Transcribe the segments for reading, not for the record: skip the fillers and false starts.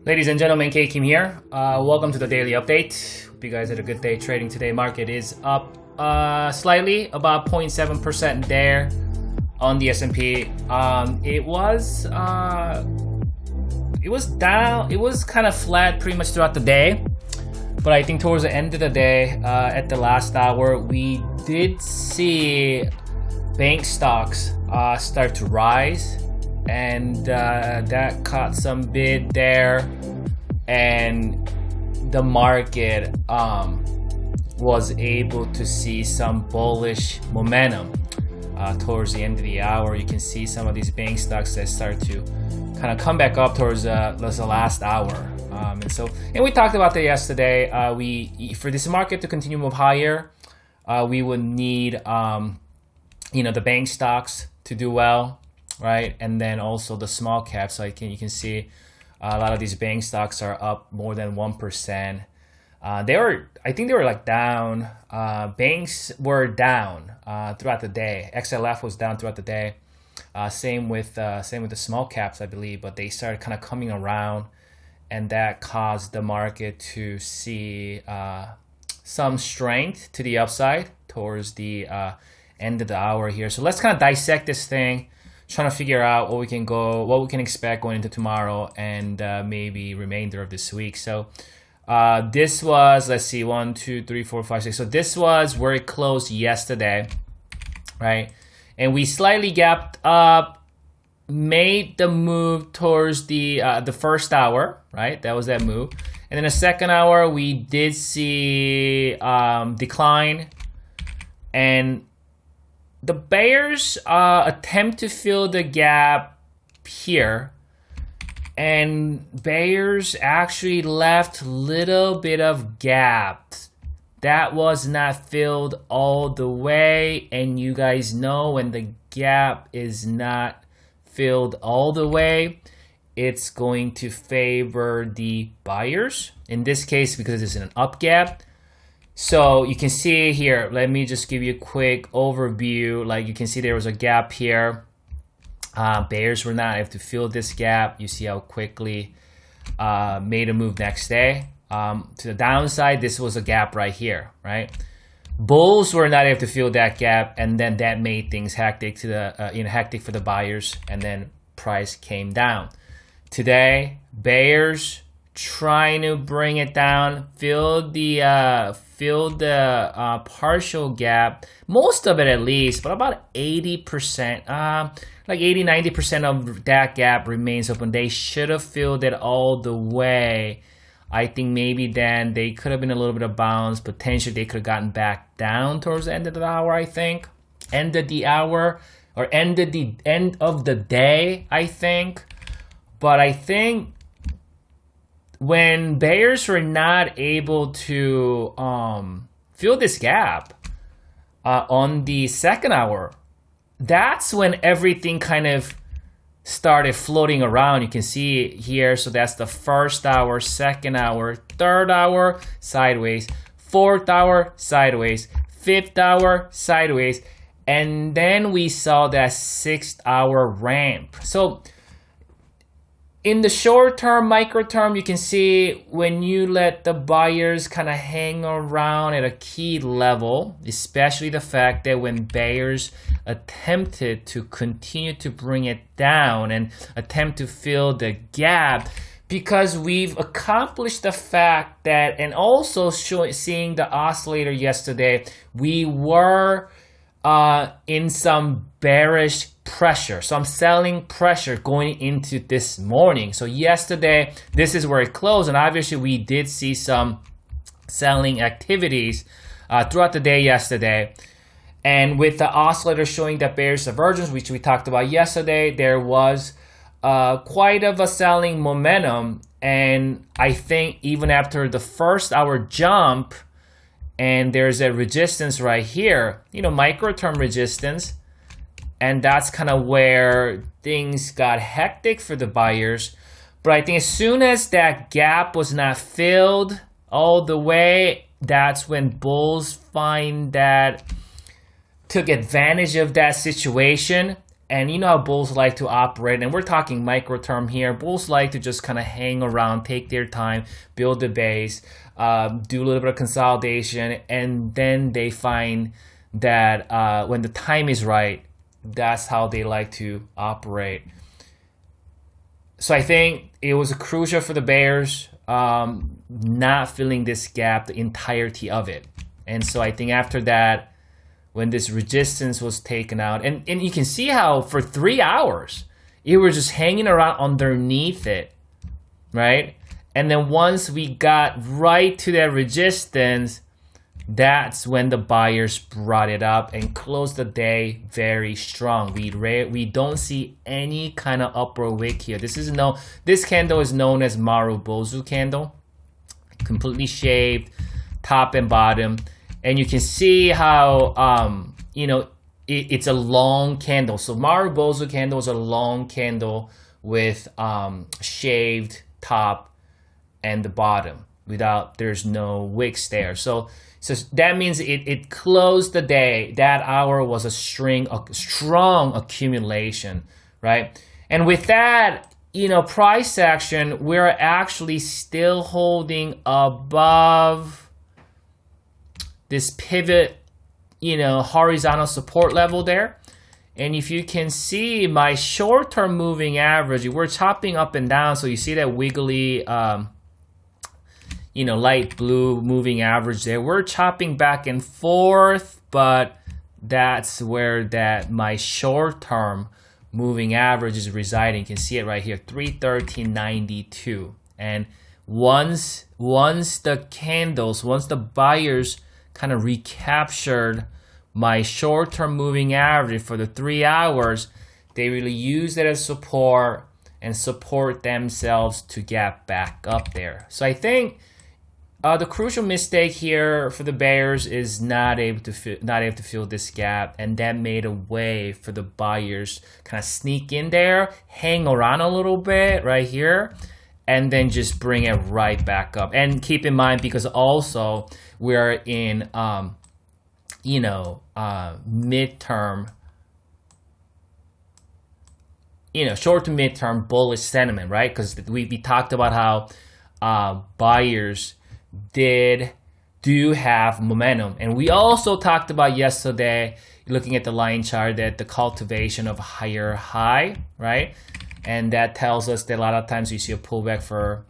Ladies and gentlemen, K Kim here. Welcome to the daily update. Hope you guys had a good day trading today. Market is up slightly, about 0.7% there on the S&P. It was down. It was kind of flat pretty much throughout the day. But I think towards the end of the day, at the last hour, we did see bank stocks start to rise. And that caught some bid there, and the market was able to see some bullish momentum towards the end of the hour. You can see some of these bank stocks that start to kind of come back up towards the last hour. And we talked about that yesterday. For this market to continue to move higher, we would need the bank stocks to do well. Right, and then also the small caps. So you can see a lot of these bank stocks are up more than 1%. I think they were like down. Banks were down throughout the day. XLF was down throughout the day. Same with the small caps, I believe. But they started kind of coming around, and that caused the market to see some strength to the upside towards the end of the hour here. So let's kind of dissect this thing. Trying to figure out what we can expect going into tomorrow and maybe remainder of this week. So this was, let's see, 1, 2, 3, 4, 5, 6. So this was where it closed yesterday, right? And we slightly gapped up, made the move towards the first hour, right? That was that move. And then the second hour, we did see decline, and the bears attempt to fill the gap here, and bears actually left a little bit of gap that was not filled all the way. And you guys know when the gap is not filled all the way, it's going to favor the buyers. In this case, because it's an up gap. So you can see here, let me just give you a quick overview. Like you can see there was a gap here. Bears were not able to fill this gap. You see how quickly made a move next day. To the downside, this was a gap right here, right? Bulls were not able to fill that gap, and then that made things hectic hectic for the buyers, and then price came down. Today, bears trying to bring it down, fill the partial gap, most of it at least, but about 80%, like 80-90% of that gap remains open. They should have filled it all the way. I think maybe then they could have been a little bit of bounce. Potentially they could have gotten back down towards the end of the hour, I think. End of the hour, or end of the day, I think. But I think when bears were not able to fill this gap on the second hour, that's when everything kind of started floating around. You can see it here. So that's the first hour, second hour, third hour, sideways, fourth hour, sideways, fifth hour, sideways. And then we saw that 6th hour ramp. So in the short term, micro term, you can see when you let the buyers kind of hang around at a key level, especially the fact that when bears attempted to continue to bring it down and attempt to fill the gap, because we've accomplished the fact that, and also seeing the oscillator yesterday, we were in some bearish pressure, some selling pressure going into this morning. So yesterday, this is where it closed, and obviously we did see some selling activities throughout the day yesterday. And with the oscillator showing that bearish divergence, which we talked about yesterday, there was quite of a selling momentum. And I think even after the first hour jump, and there's a resistance right here, micro-term resistance. And that's kind of where things got hectic for the buyers. But I think as soon as that gap was not filled all the way, that's when bulls took advantage of that situation And you know how bulls like to operate, and we're talking micro term here. Bulls like to just kind of hang around, take their time, build the base, do a little bit of consolidation, and then they find that when the time is right, that's how they like to operate. So I think it was crucial for the bears not filling this gap, the entirety of it. And so I think after that, when this resistance was taken out, and you can see how for 3 hours, it was just hanging around underneath it, right? And then once we got right to that resistance, that's when the buyers brought it up and closed the day very strong. We don't see any kind of upward wick here. This candle is known as Marubozu candle, completely shaved, top and bottom. And you can see how, it's a long candle. So Marubozu candle is a long candle with shaved top and the bottom. There's no wicks there. So that means it closed the day. That hour was a strong accumulation, right? And with that, price action, we're actually still holding above this pivot, horizontal support level there. And if you can see my short-term moving average, we're chopping up and down. So you see that wiggly, light blue moving average there. We're chopping back and forth, but that's where my short-term moving average is residing. You can see it right here, 313.92. And once the buyers kind of recaptured my short-term moving average for the 3 hours, they really use it as support and support themselves to get back up there. So I think the crucial mistake here for the bears is not able to fill this gap, and that made a way for the buyers kind of sneak in there, hang around a little bit right here, and then just bring it right back up. And keep in mind, because also we're in midterm, short to midterm bullish sentiment, right? Because we talked about how buyers do have momentum. And we also talked about yesterday, looking at the line chart, that the cultivation of higher high, right? And that tells us that a lot of times you see a pullback for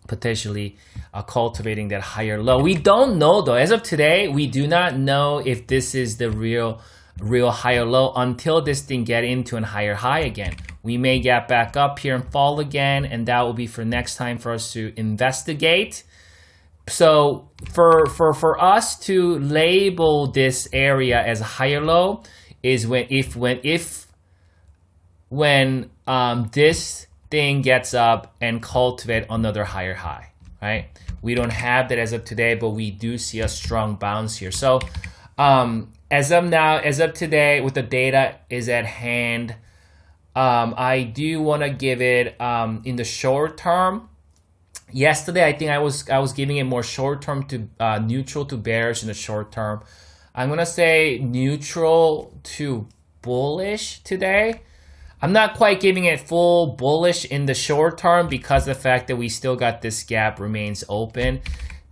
potentially cultivating that higher low. We don't know though. As of today, we do not know if this is the real higher low until this thing get into a higher high again. We may get back up here and fall again, and that will be for next time for us to investigate. So for us to label this area as a higher low is when this thing gets up and cultivate another higher high, right? We don't have that as of today, but we do see a strong bounce here. So as of today, with the data is at hand, I do want to give it in the short term. Yesterday, I think I was giving it more short term to neutral to bearish in the short term. I'm gonna say neutral to bullish today. I'm not quite giving it full bullish in the short term because the fact that we still got this gap remains open,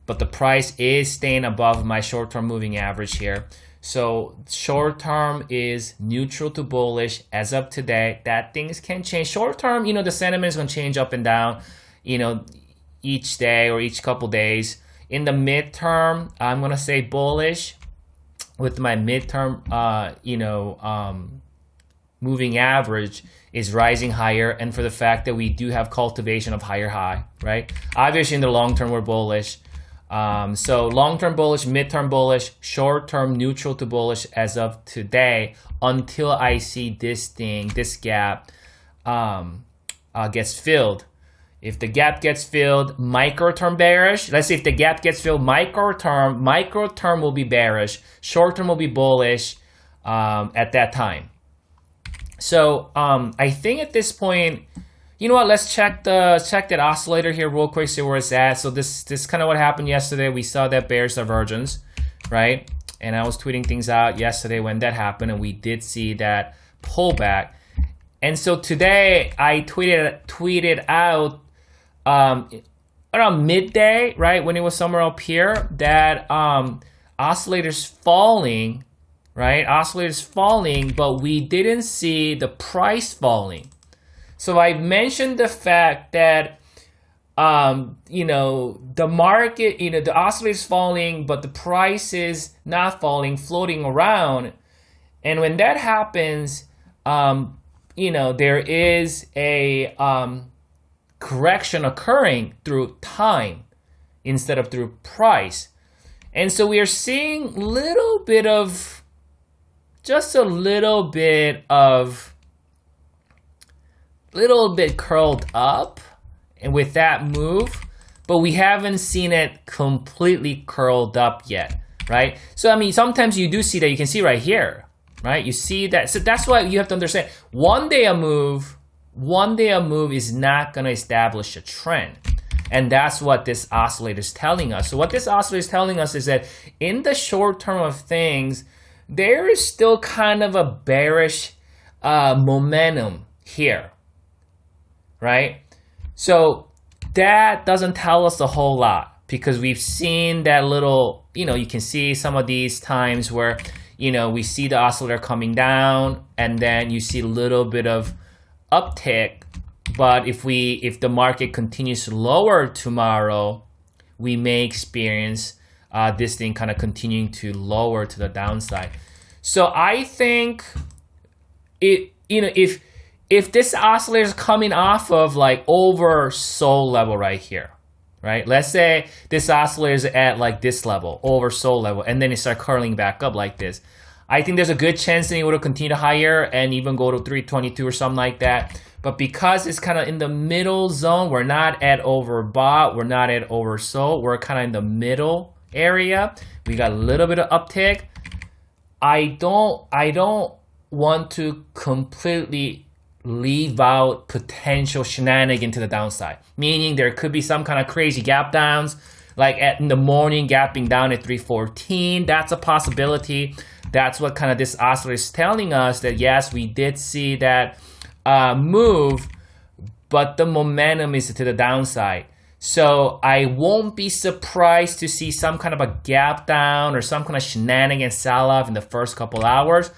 but the price is staying above my short-term moving average here. So short term is neutral to bullish as of today. That things can change. Short term, the sentiment is going to change up and down, each day or each couple days. In the midterm, I'm going to say bullish with my midterm, moving average is rising higher, and for the fact that we do have cultivation of higher high, right? Obviously in the long term we're bullish. So long term bullish, midterm bullish, short term neutral to bullish as of today until I see this gap gets filled. If the gap gets filled, micro term bearish. Let's see if the gap gets filled, micro term will be bearish, short term will be bullish at that time. So I think at this point, you know what? Let's check that oscillator here real quick, see where it's at. So this kind of what happened yesterday. We saw that bearish divergence, right? And I was tweeting things out yesterday when that happened, and we did see that pullback. And so today I tweeted out around midday, right, when it was somewhere up here, that oscillators falling, right? Oscillators falling, but we didn't see the price falling. So I mentioned the fact that the market, the oscillators falling, but the price is not falling, floating around. And when that happens, there is a correction occurring through time instead of through price. And so we are seeing just a little bit curled up and with that move, but we haven't seen it completely curled up yet, right? So I mean, sometimes you do see that. You can see right here, right? You see that. So that's why you have to understand, one day a move is not going to establish a trend. And that's what this oscillator is telling us. So what this oscillator is telling us is that in the short term of things, there is still kind of a bearish momentum here, right? So that doesn't tell us a whole lot, because we've seen that little, you can see some of these times where, we see the oscillator coming down and then you see a little bit of uptick. But if the market continues lower tomorrow, we may experience this thing kind of continuing to lower to the downside. So I think if this oscillator is coming off of like oversold level right here, right? Let's say this oscillator is at like this level, oversold level, and then it starts curling back up like this. I think there's a good chance that it will continue to higher and even go to 322 or something like that. But because it's kind of in the middle zone, we're not at overbought, we're not at oversold, we're kind of in the middle area. We got a little bit of uptick. I don't want to completely leave out potential shenanigan to the downside. Meaning there could be some kind of crazy gap downs, like in the morning gapping down at 314. That's a possibility. That's what kind of this oscillator is telling us, that yes, we did see that move, but the momentum is to the downside. So I won't be surprised to see some kind of a gap down or some kind of shenanigan sell-off in the first couple hours.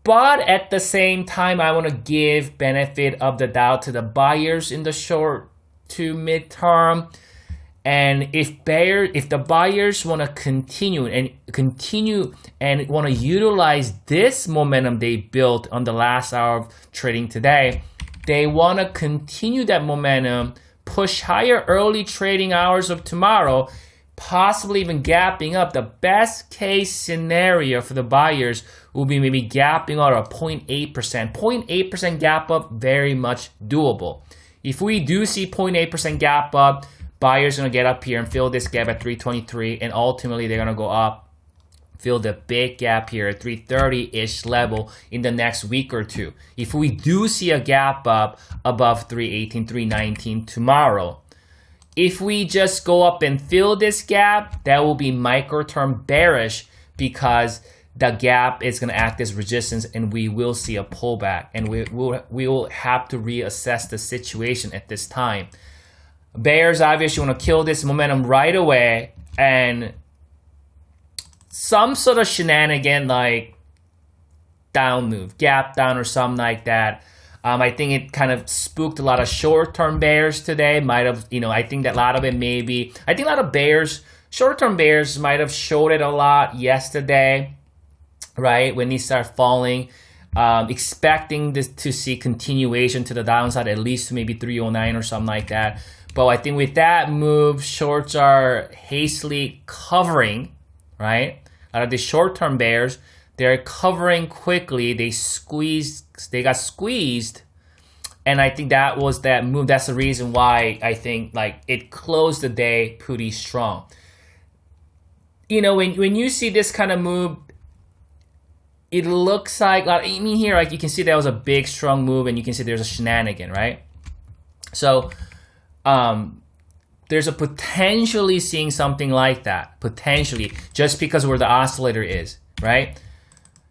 But at the same time, I want to give benefit of the doubt to the buyers in the short to midterm. And if the buyers want to continue and want to utilize this momentum they built on the last hour of trading today, they want to continue that momentum, push higher early trading hours of tomorrow, possibly even gapping up. The best case scenario for the buyers will be maybe gapping out a 0.8%. 0.8% gap up, very much doable. If we do see 0.8% gap up, buyers are going to get up here and fill this gap at 323, and ultimately they're going to go up, fill the big gap here at 330-ish level in the next week or two. If we do see a gap up above 318, 319 tomorrow, if we just go up and fill this gap, that will be micro-term bearish, because the gap is going to act as resistance and we will see a pullback, and we will have to reassess the situation at this time. Bears obviously want to kill this momentum right away, and some sort of shenanigan like down move, gap down or something like that. I think it kind of spooked a lot of short-term bears today. Might have, I think that a lot of it maybe, I think a lot of bears, short-term bears might have showed it a lot yesterday, right? When these start falling, expecting this to see continuation to the downside, at least to maybe 309 or something like that. But I think with that move, shorts are hastily covering, right? Out of the short-term bears, they're covering quickly. They got squeezed. And I think that was that move. That's the reason why I think like it closed the day pretty strong. When you see this kind of move, it looks like here, like you can see that was a big, strong move, and you can see there's a shenanigan, right? So there's a potentially seeing something like that, potentially, just because where the oscillator is, right?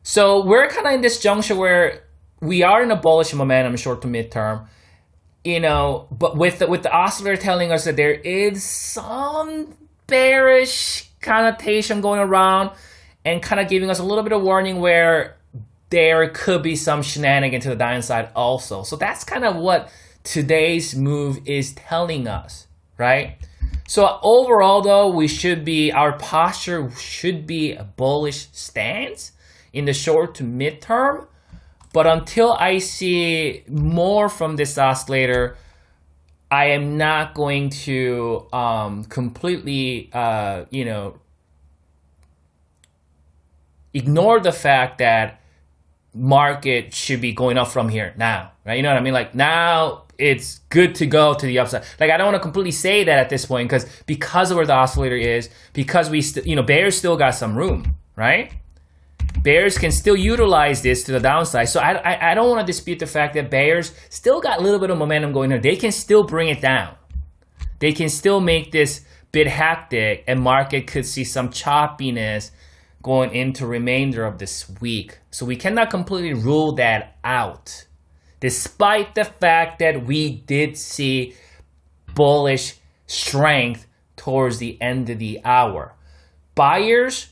So we're kind of in this juncture where we are in a bullish momentum short to midterm, you know, but with the oscillator telling us that there is some bearish connotation going around and kind of giving us a little bit of warning where there could be some shenanigans to the downside also. So that's kind of what today's move is telling us, right? So overall though, our posture should be a bullish stance in the short to midterm. But until I see more from this oscillator, I am not going to completely, ignore the fact that market should be going up from here now, right? You know what I mean? Like now it's good to go to the upside. Like I don't want to completely say that at this point because of where the oscillator is, because bears still got some room, right? Bears can still utilize this to the downside. So I don't want to dispute the fact that bears still got a little bit of momentum going there. They can still bring it down. They can still make this bit hectic, and market could see some choppiness going into remainder of this week. So we cannot completely rule that out, despite the fact that we did see bullish strength towards the end of the hour. Buyers,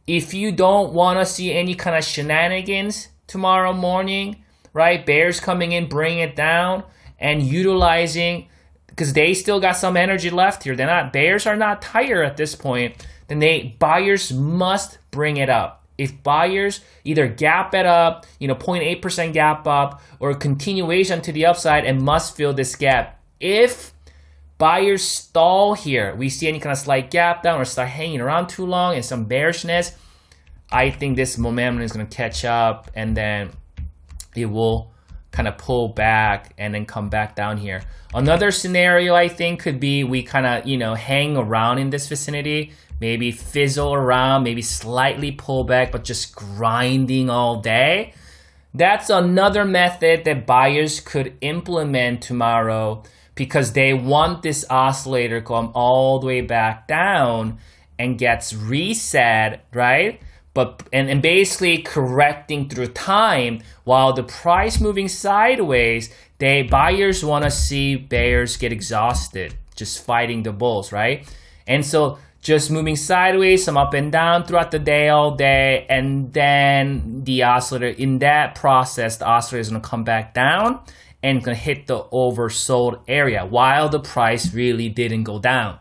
if you don't want to see any kind of shenanigans tomorrow morning, right? Bears coming in, bringing it down and utilizing, because they still got some energy left here. Bears are not tired at this point. Then buyers must bring it up. If buyers either gap it up, 0.8% gap up, or continuation to the upside and must fill this gap. If buyers stall here, we see any kind of slight gap down or start hanging around too long and some bearishness, I think this momentum is going to catch up and then it will kind of pull back and then come back down here. Another scenario I think could be we kind of, hang around in this vicinity, maybe fizzle around, maybe slightly pull back, but just grinding all day. That's another method that buyers could implement tomorrow, because they want this oscillator to come all the way back down and gets reset, right? And basically correcting through time while the price moving sideways. Buyers want to see bears get exhausted just fighting the bulls, right? And so just moving sideways, some up and down throughout the day, all day, and then the oscillator, in that process, the oscillator is going to come back down and going to hit the oversold area while the price really didn't go down,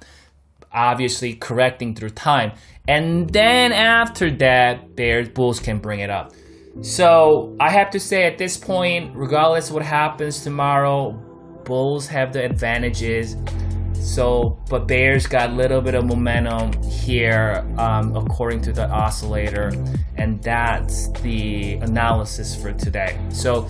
obviously correcting through time. And then after that, bulls can bring it up. So I have to say at this point, regardless of what happens tomorrow, bulls have the advantages. But bears got a little bit of momentum here, according to the oscillator, and that's the analysis for today. So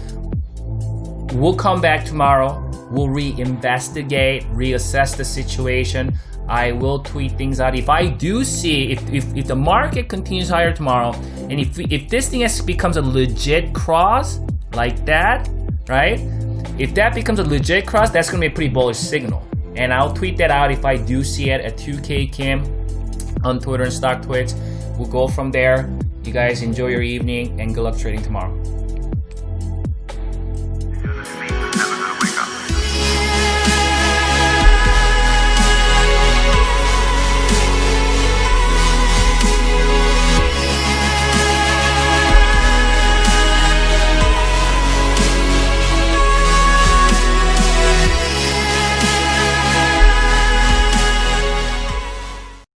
we'll come back tomorrow. We'll reinvestigate, reassess the situation. I will tweet things out. If I do see, if the market continues higher tomorrow, and if this thing becomes a legit cross like that, right? If that becomes a legit cross, that's going to be a pretty bullish signal. And I'll tweet that out if I do see it at 2K Kim on Twitter and Stock Twits. We'll go from there. You guys enjoy your evening and good luck trading tomorrow.